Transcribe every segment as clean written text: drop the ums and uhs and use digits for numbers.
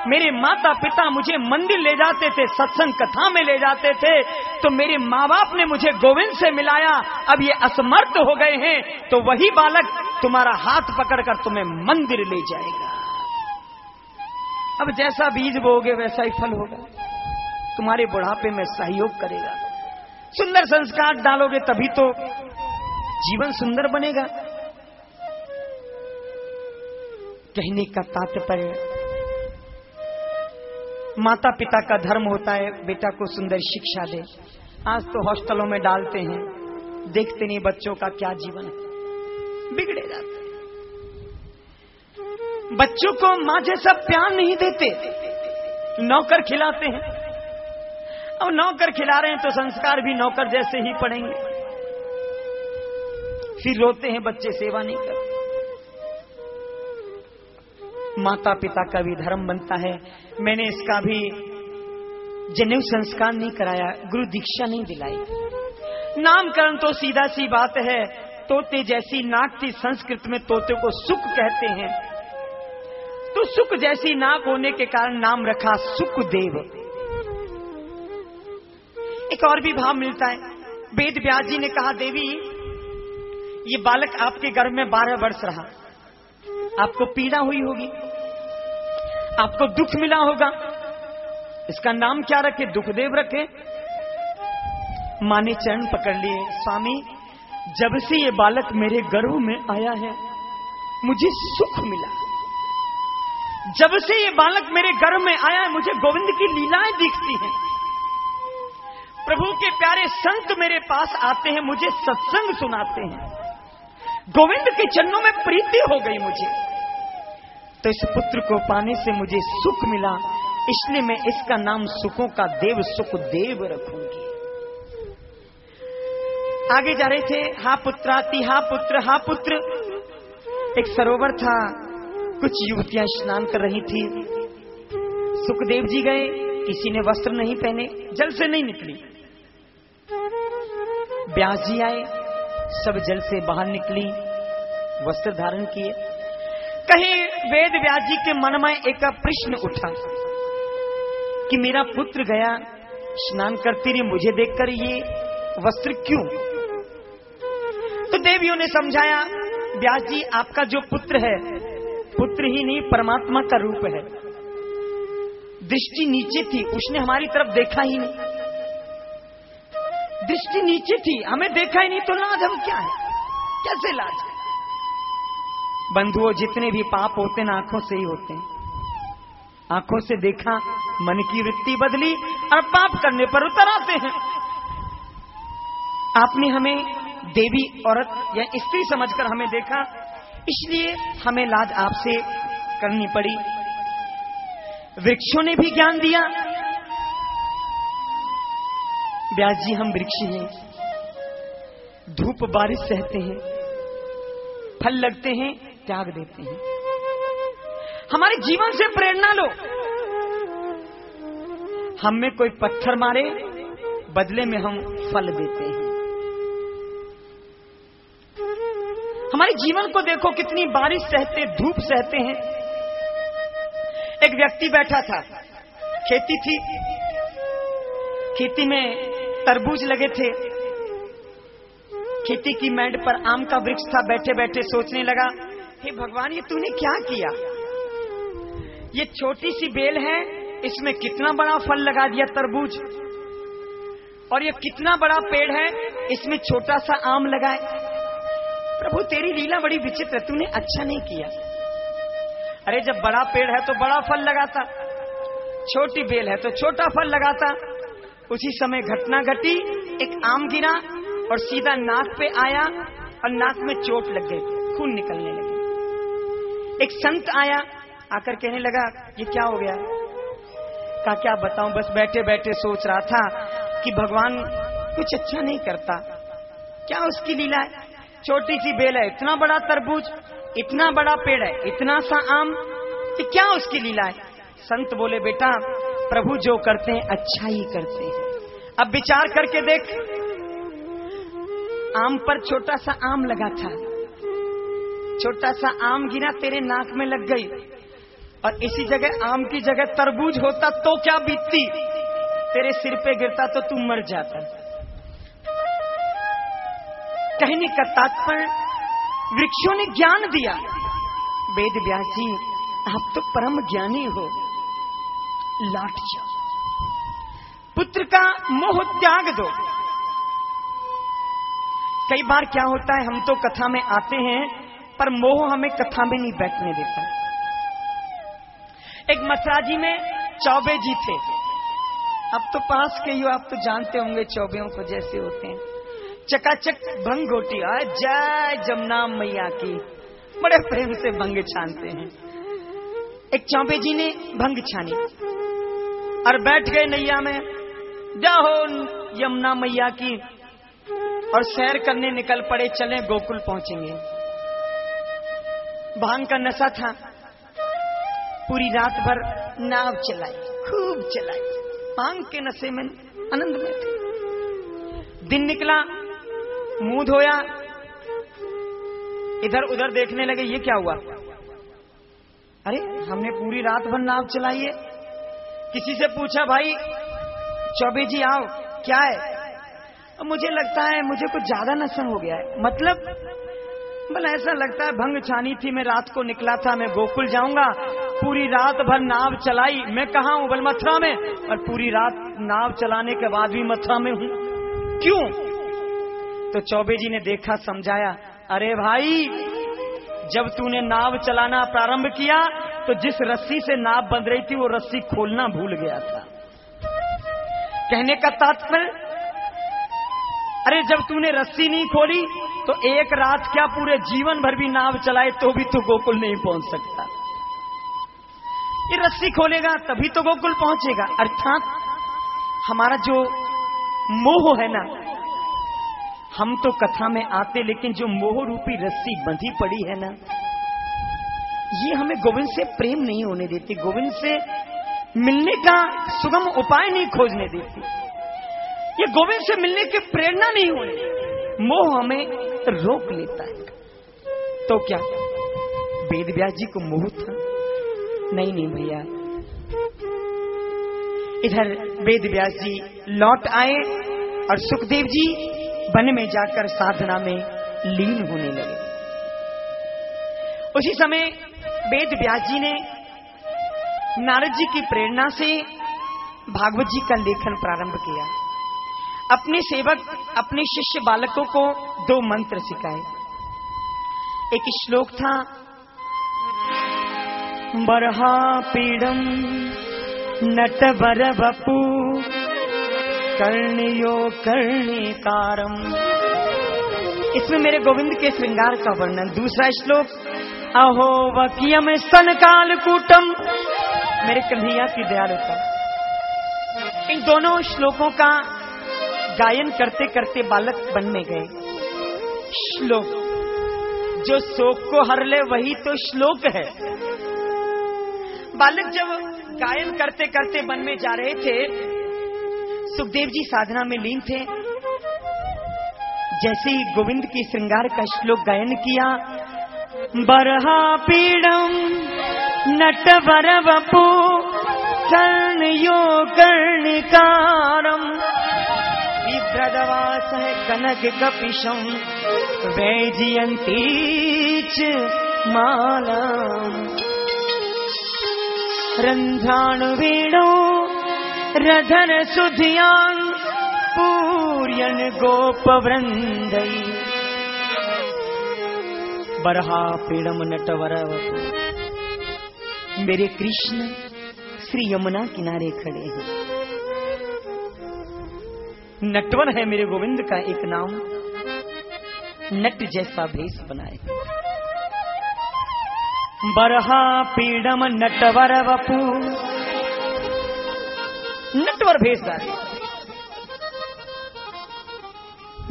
मेरे माता पिता मुझे मंदिर ले जाते थे, सत्संग कथा में ले जाते थे, तो मेरे माँ बाप ने मुझे गोविंद से मिलाया। अब ये असमर्थ हो गए हैं, तो वही बालक तुम्हारा हाथ पकड़कर तुम्हें मंदिर ले जाएगा। अब जैसा बीज बोओगे वैसा ही फल होगा, तुम्हारे बुढ़ापे में सहयोग करेगा। सुंदर संस्कार डालोगे तभी तो जीवन सुंदर बनेगा। कहने का तात्पर्य, माता पिता का धर्म होता है बेटा को सुंदर शिक्षा दे। आज तो हॉस्टलों में डालते हैं, देखते नहीं बच्चों का क्या जीवन है, बिगड़े जाते हैं। बच्चों को मां जैसा प्यार नहीं देते, नौकर खिलाते हैं। अब नौकर खिला रहे हैं तो संस्कार भी नौकर जैसे ही पड़ेंगे। फिर रोते हैं बच्चे, सेवा नहीं करते। माता पिता का भी धर्म बनता है। मैंने इसका भी जनेऊ संस्कार नहीं कराया, गुरु दीक्षा नहीं दिलाई। नामकरण तो सीधा सी बात है, तोते जैसी नाक थी, संस्कृत में तोते को सुख कहते हैं, तो सुख जैसी नाक होने के कारण नाम रखा सुखदेव। एक और भी भाव मिलता है। वेद व्यास जी ने कहा, देवी ये बालक आपके गर्भ में 12 वर्ष रहा, आपको पीड़ा हुई होगी, आपको दुख मिला होगा, इसका नाम क्या रखे? दुखदेव रखे। मां ने चरण पकड़ लिए, स्वामी जब से ये बालक मेरे गर्भ में आया है मुझे सुख मिला। जब से ये बालक मेरे गर्भ में आया है मुझे गोविंद की लीलाएं दिखती हैं। प्रभु के प्यारे संत मेरे पास आते हैं, मुझे सत्संग सुनाते हैं, गोविंद के चरणों में प्रीति हो गई मुझे। तो इस पुत्र को पाने से मुझे सुख मिला, इसलिए मैं इसका नाम सुखों का देव सुखदेव रखूंगी। आगे जा रहे थे, हा पुत्राति हा पुत्र हा पुत्र। एक सरोवर था, कुछ युवतियां स्नान कर रही थी। सुखदेव जी गए, किसी ने वस्त्र नहीं पहने, जल से नहीं निकली। व्यास जी आए, सब जल से बाहर निकली, वस्त्र धारण किए। कहीं वेद व्यास जी के मन में एक प्रश्न उठा कि मेरा पुत्र गया स्नान करती रही, मुझे देखकर ये वस्त्र क्यों? तो देवियों ने समझाया, व्यास जी आपका जो पुत्र है, पुत्र ही नहीं परमात्मा का रूप है। दृष्टि नीचे थी, उसने हमारी तरफ देखा ही नहीं। दृष्टि नीचे थी, हमें देखा ही नहीं, तो लाज हम क्या है? कैसे लाज है? बंधुओं, जितने भी पाप होते हैं आंखों से ही होते हैं। आंखों से देखा, मन की वृत्ति बदली और पाप करने पर उतर आते हैं। आपने हमें देवी औरत या स्त्री समझकर हमें देखा, इसलिए हमें लाज आपसे करनी पड़ी। वृक्षों ने भी ज्ञान दिया। व्यास जी हम वृक्ष हैं, धूप बारिश सहते हैं, फल लगते हैं, त्याग देते हैं। हमारे जीवन से प्रेरणा लो। हम में कोई पत्थर मारे, बदले में हम फल देते हैं। हमारे जीवन को देखो, कितनी बारिश सहते, धूप सहते हैं। एक व्यक्ति बैठा था, खेती थी, खेती में तरबूज लगे थे, खेती की मेंढ पर आम का वृक्ष था। बैठे बैठे सोचने लगा, हे भगवान ये तूने क्या किया? ये छोटी सी बेल है, इसमें कितना बड़ा फल लगा दिया तरबूज, और ये कितना बड़ा पेड़ है, इसमें छोटा सा आम लगाए। प्रभु तेरी लीला बड़ी विचित्र, तूने अच्छा नहीं किया। अरे जब बड़ा पेड़ है तो बड़ा फल लगाता, छोटी बेल है तो छोटा फल लगाता। उसी समय घटना घटी, एक आम गिरा और सीधा नाक पे आया और नाक में चोट लग गई, खून निकलने लगे। एक संत आया, आकर कहने लगा ये क्या हो गया? कहा क्या बताऊं, बस बैठे बैठे सोच रहा था कि भगवान कुछ अच्छा नहीं करता। क्या उसकी लीला है? छोटी सी बेल है, इतना बड़ा तरबूज, इतना बड़ा पेड़ है, इतना सा आम, ये क्या उसकी लीला है? संत बोले बेटा प्रभु जो करते हैं अच्छा ही करते हैं। अब विचार करके देख, आम पर छोटा सा आम लगा था, छोटा सा आम गिरा तेरे नाक में लग गई, और इसी जगह आम की जगह तरबूज होता तो क्या बीतती, तेरे सिर पे गिरता तो तू मर जाता। कहने का तात्पर्य, वृक्षों ने ज्ञान दिया। वेद व्यास जी, आप तो परम ज्ञानी हो, लौट जाओ, पुत्र का मोह त्याग दो। कई बार क्या होता है, हम तो कथा में आते हैं पर मोह हमें कथा में नहीं बैठने देता। एक मथुरा जी में चौबे जी थे। अब तो पास के ही, आप तो जानते होंगे चौबेों को जैसे होते हैं, चकाचक भंग घोटी, जय जमुना मैया की, बड़े प्रेम से भंग छानते हैं। एक चौबे जी ने भंग छानी और बैठ गए नैया में, जाओ यमुना मैया की, और सैर करने निकल पड़े, चले गोकुल पहुंचेंगे। भांग का नशा था, पूरी रात भर नाव चलाई, खूब चलाई, भांग के नशे में आनंद में थे। दिन निकला, मुंह धोया, इधर उधर देखने लगे, ये क्या हुआ? अरे हमने पूरी रात भर नाव चलाई है। किसी से पूछा, भाई चौबे जी आओ, क्या है? मुझे लगता है मुझे कुछ ज्यादा नशा हो गया है। मतलब भला ऐसा लगता है, भंग छानी थी, मैं रात को निकला था, मैं गोकुल जाऊंगा, पूरी रात भर नाव चलाई, मैं कहाँ हूं? बल मथुरा में, और पूरी रात नाव चलाने के बाद भी मथुरा में हूं, क्यों? तो चौबे जी ने देखा, समझाया, अरे भाई जब तूने नाव चलाना प्रारंभ किया तो जिस रस्सी से नाव बंध रही थी वो रस्सी खोलना भूल गया था। कहने का तात्पर्य, अरे जब तूने रस्सी नहीं खोली तो एक रात क्या पूरे जीवन भर भी नाव चलाए तो भी तू गोकुल नहीं पहुंच सकता। ये रस्सी खोलेगा तभी तो गोकुल पहुंचेगा। अर्थात हमारा जो मोह है ना, हम तो कथा में आते, लेकिन जो मोह रूपी रस्सी बंधी पड़ी है ना, ये हमें गोविंद से प्रेम नहीं होने देती, गोविंद से मिलने का सुगम उपाय नहीं खोजने देती, ये गोविंद से मिलने की प्रेरणा नहीं होने, मोह हमें रोक लेता है। तो क्या वेद व्यास जी को मोह था? नहीं भैया। इधर वेद व्यास जी लौट आए और सुखदेव जी वन में जाकर साधना में लीन होने लगे। उसी समय वेद व्यास जी ने नारद जी की प्रेरणा से भागवत जी का लेखन प्रारंभ किया। अपने सेवक, अपने शिष्य बालकों को 2 मंत्र सिखाए। एक श्लोक था, बरहा पीड़म नटवर वपु कर्णयो कर्णिकारम। इसमें मेरे गोविंद के श्रृंगार का वर्णन। दूसरा श्लोक, अहो वकियम स्तन काल कूटम, मेरे कन्हैया की दयालुता। इन दोनों श्लोकों का गायन करते करते बालक बन में गए। श्लोक जो शोक को हर ले वही तो श्लोक है। बालक जब गायन करते करते वन में जा रहे थे, सुखदेव जी साधना में लीन थे। जैसे ही गोविंद की श्रृंगार का श्लोक गायन किया, बरहा पीड़म नटवर वपु कर्णयो कर्णिकारम विभ्रदवास कनक कपिशम वैजयंती च मालम रंध्राण वेणो रधन सुधियान पूर्यन गोप वृंदई बरहा पीड़म नटवर वपु। मेरे कृष्ण श्री यमुना किनारे खड़े हैं। नटवर है मेरे गोविंद का एक नाम, नट जैसा भेष बनाए। बरहा पीड़म नटवर वपु, नटवर भेषधारी।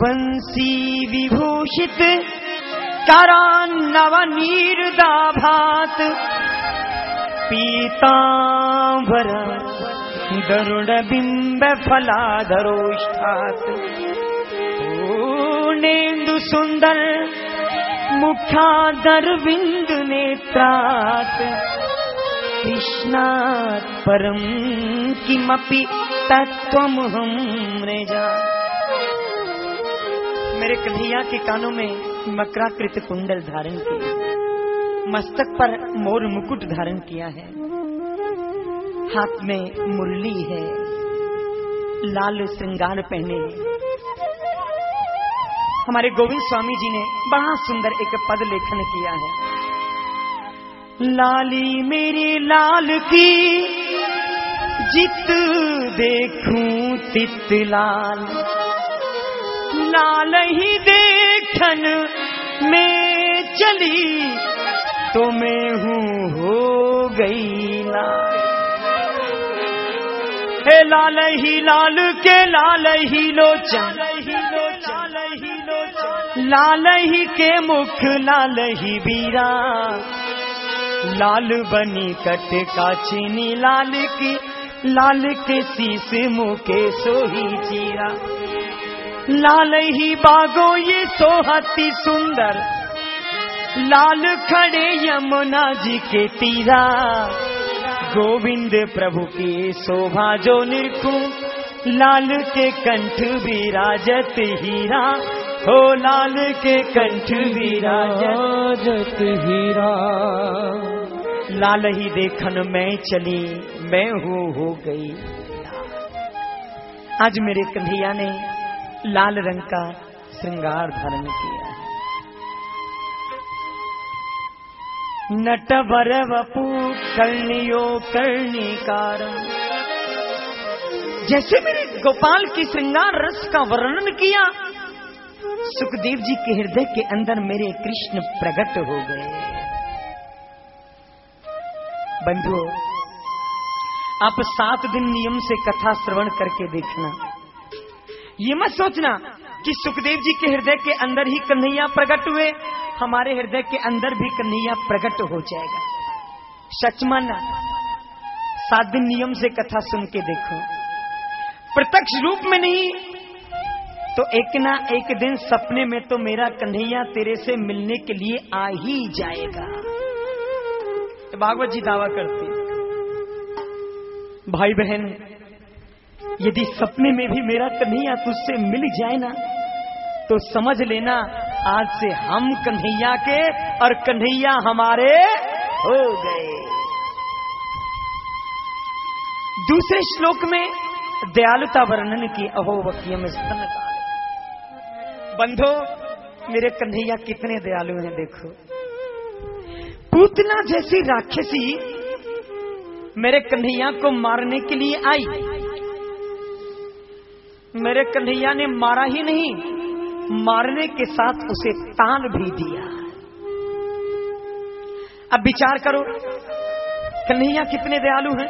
वंशी विभूषित करान्नव नीरदाभात पीतांबर गरुड़ बिंब फलाधरोष्ठात पूर्णेन्दु सुंदर मुखादर बिंदु नेत्रात कृष्णात् परम किमपि तत्त्वमहं रेजा। मेरे कन्हैया के कानों में मकराकृत कुंडल धारण किया, मस्तक पर मोर मुकुट धारण किया है, हाथ में मुरली है, लाल श्रृंगार पहने हैं। हमारे गोविंद स्वामी जी ने बड़ा सुंदर एक पद लेखन किया है। लाली मेरे लाल की जित देखूं तित लाल, लाल ही देखन में चली तो मैं हूँ हो गई लाल। हे लाल के लाल ही लोचन, लाल ही के मुख लाल ही बीरा, लाल बनी कट का चीनी लाल की, लाल के शीश मुके सोही चीरा। लाल ही बागो ये सोहती सुंदर, लाल खड़े यमुना जी के तीरा। गोविंद प्रभु की शोभा जो निरखूं, लाल के कंठ विराजत हीरा, हो लाल के कंठ विराजत हीरा। लाल ही देखन मैं चली मैं हो गई। आज मेरे कन्हैया ने लाल रंग का श्रृंगार धारण किया है। नटवर वपु कर्णियो कर्णिकारम, जैसे मेरे गोपाल की श्रृंगार रस का वर्णन किया, सुखदेव जी के हृदय के अंदर मेरे कृष्ण प्रकट हो गए। बंधुओं, आप 7 दिन नियम से कथा श्रवण करके देखना। ये मत सोचना कि सुखदेव जी के हृदय के अंदर ही कन्हैया प्रकट हुए, हमारे हृदय के अंदर भी कन्हैया प्रकट हो जाएगा। सच मानना, 7 दिन नियम से कथा सुन के देखो, प्रत्यक्ष रूप में नहीं तो एक ना एक दिन सपने में तो मेरा कन्हैया तेरे से मिलने के लिए आ ही जाएगा। भागवत जी दावा करते, भाई बहन, यदि सपने में भी मेरा कन्हैया तुझसे मिल जाए ना, तो समझ लेना आज से हम कन्हैया के और कन्हैया हमारे हो गए। दूसरे श्लोक में दयालुता वर्णन की, अहो वक्यम स्तन काल। बंधो, मेरे कन्हैया कितने दयालु हैं देखो। पूतना जैसी राक्षसी मेरे कन्हैया को मारने के लिए आई, मेरे कन्हैया ने मारा ही नहीं, मारने के साथ उसे तान भी दिया। अब विचार करो कन्हैया कितने दयालु हैं।